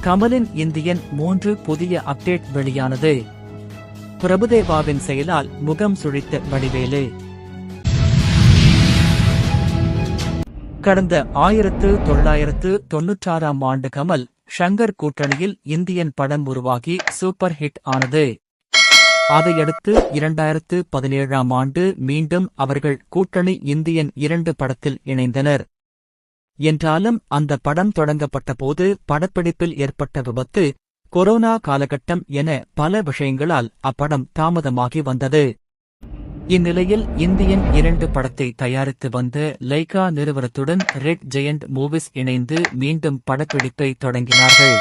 கமலின் Indian 3 புதிய update வெளியானது. பிரபுதேவாவின் செயலால் முகம் சுழித்த வடிவேலு. கடந்த 1996ஆம் ஆண்டு கமல் ஷங்கர் கூட்டணியில் இந்தியன் படம் உருவாகி சூப்பர் ஹிட் ஆனது. அதையடுத்து 2017ஆம் ஆண்டு மீண்டும் அவர்கள் கூட்டணி இந்தியன் 2 படத்தில் இணைந்தனர். என்றாலும் அந்த படம் தொடங்கப்பட்ட போது படப்பிடிப்பில் ஏற்பட்ட விபத்து, கொரோனா காலகட்டம் என பல விஷயங்களால் அப்படம் தாமதமாகி வந்தது. இந்நிலையில் இந்தியன் 2 படத்தை தயாரித்து வந்த லைகா நிறுவனத்துடன் ரெட் ஜெயண்ட் மூவிஸ் இணைந்து மீண்டும் படப்பிடிப்பை தொடங்கினார்கள்.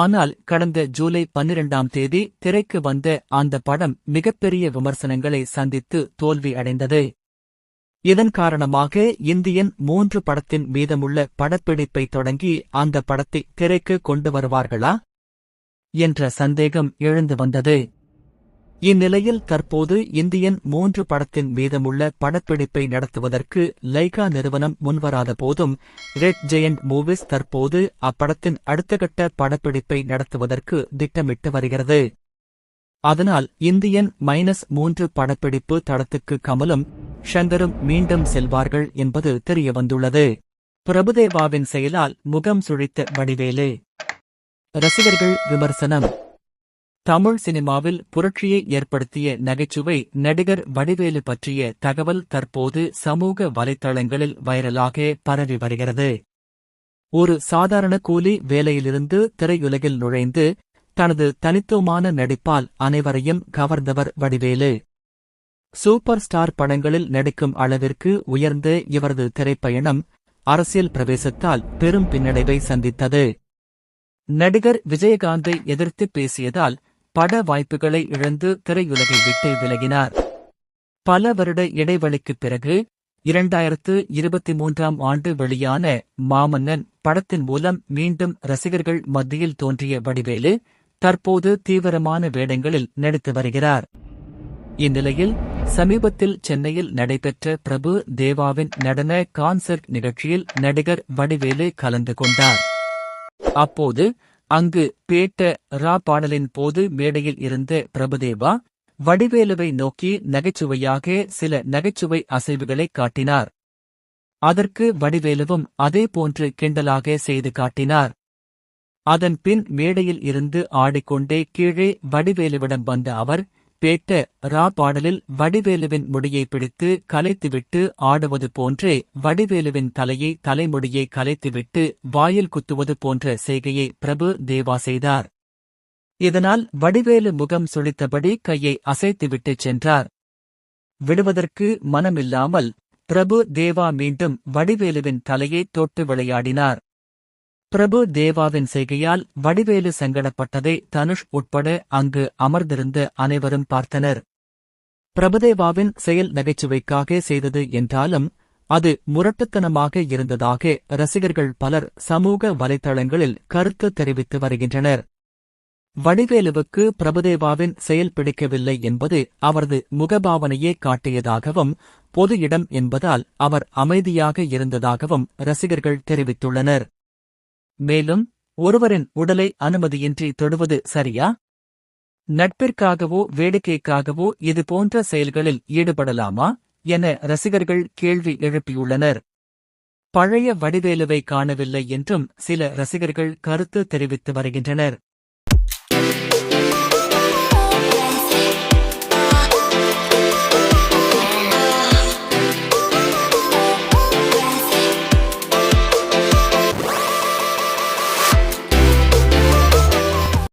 ஆனால் கடந்த ஜூலை 12ஆம் தேதி திரைக்கு வந்த அந்த படம் மிகப்பெரிய விமர்சனங்களை சந்தித்து தோல்வி அடைந்தது. இதன் காரணமாக இந்தியன் 3 படத்தின் மீதமுள்ள படப்பிடிப்பை தொடங்கி அந்த படத்தை திரைக்கு கொண்டு வருவார்களா என்ற சந்தேகம் எழுந்து வந்தது. இந்நிலையில் தற்போது இந்தியன் 3 படத்தின் மீதமுள்ள படப்பிடிப்பை நடத்துவதற்கு லைகா நிறுவனம் முன்வராத போதும் ரெட் ஜெயண்ட் மூவிஸ் தற்போது அப்படத்தின் அடுத்தகட்ட படப்பிடிப்பை நடத்துவதற்கு திட்டமிட்டு வருகிறது. அதனால் இந்தியன் -3 படப்பிடிப்பு தடத்துக்கு கமலும் ஷங்கரும் மீண்டும் செல்வார்கள் என்பது தெரியவந்துள்ளது. பிரபுதேவாவின் செயலால் முகம் சுழித்த வடிவேலு. ரசிகர்கள் விமர்சனம். தமிழ் சினிமாவில் புரட்சியை ஏற்படுத்திய நகைச்சுவை நடிகர் வடிவேலு பற்றிய தகவல் தற்போது சமூக வலைத்தளங்களில் வைரலாக பரவி வருகிறது. ஒரு சாதாரண கூலி வேலையிலிருந்து திரையுலகில் நுழைந்து தனது தனித்துவமான நடிப்பால் அனைவரையும் கவர்ந்தவர் வடிவேலு. சூப்பர் ஸ்டார் படங்களில் நடிக்கும் அளவிற்கு உயர்ந்த இவரது திரைப்பயணம் அரசியல் பிரவேசத்தால் பெரும் பின்னடைவை சந்தித்தது. நடிகர் விஜயகாந்தை எதிர்த்து பேசியதால் பட வாய்ப்புகளை இழந்து திரையுலகை விட்டு விலகினார். பல வருட இடைவெளிக்குப் பிறகு 2023ஆம் ஆண்டு வெளியான மாமன்னன் படத்தின் மூலம் மீண்டும் ரசிகர்கள் மத்தியில் தோன்றிய வடிவேலு தற்போது தீவிரமான வேடங்களில் நடித்து வருகிறார். இந்நிலையில் சமீபத்தில் சென்னையில் நடைபெற்ற பிரபு தேவாவின் நடன கான்சர்ட் நிகழ்ச்சியில் நடிகர் வடிவேலு கலந்து கொண்டார். அப்போது அங்கு பேட்ட ரா பாடலின் போது மேடையில் இருந்த பிரபுதேவா வடிவேலுவை நோக்கி நகைச்சுவையாக சில நகைச்சுவை அசைவுகளை காட்டினார். அதற்கு வடிவேலுவும் அதேபோன்று கிண்டலாக செய்து காட்டினார். அதன் பின் மேடையில் இருந்து ஆடிக்கொண்டே கீழே வடிவேலுவிடம் வந்த அவர் பேட்ட ரா பாடலில் வடிவேலுவின் முடியை பிடித்து கலைத்துவிட்டு ஆடுவது போன்றே வடிவேலுவின் தலைமுடியை கலைத்துவிட்டு வாயில் குத்துவது போன்ற செய்கையை பிரபு தேவா செய்தார். இதனால் வடிவேலு முகம் சுளித்தபடி கையை அசைத்துவிட்டுச் சென்றார். விடுவதற்கு மனமில்லாமல் பிரபு தேவா மீண்டும் வடிவேலுவின் தலையை தொட்டு விளையாடினார். பிரபு தேவாவின் செய்கையால் வடிவேலு சங்கடப்பட்டதை தனுஷ் உட்பட அங்கு அமர்ந்திருந்த அனைவரும் பார்த்தனர். பிரபுதேவாவின் செயல் நகைச்சுவைக்காக செய்தது என்றாலும் அது முரட்டுத்தனமாக இருந்ததாக ரசிகர்கள் பலர் சமூக வலைத்தளங்களில் கருத்து தெரிவித்து வருகின்றனர். வடிவேலுவுக்கு பிரபுதேவாவின் செயல் பிடிக்கவில்லை என்பது அவரது முகபாவனையே காட்டியதாகவும் பொது இடம் என்பதால் அவர் அமைதியாக இருந்ததாகவும் ரசிகர்கள் தெரிவித்துள்ளனர். மேலும் ஒருவரின் உடலை அனுமதியின்றி தொடுவது சரியா? நட்பிற்காகவோ வேடிக்கைக்காகவோ இதுபோன்ற செயல்களில் ஈடுபடலாமா என ரசிகர்கள் கேள்வி எழுப்பியுள்ளனர். பழைய வடிவேலுவை காணவில்லை என்றும் சில ரசிகர்கள் கருத்து தெரிவித்து வருகின்றனர்.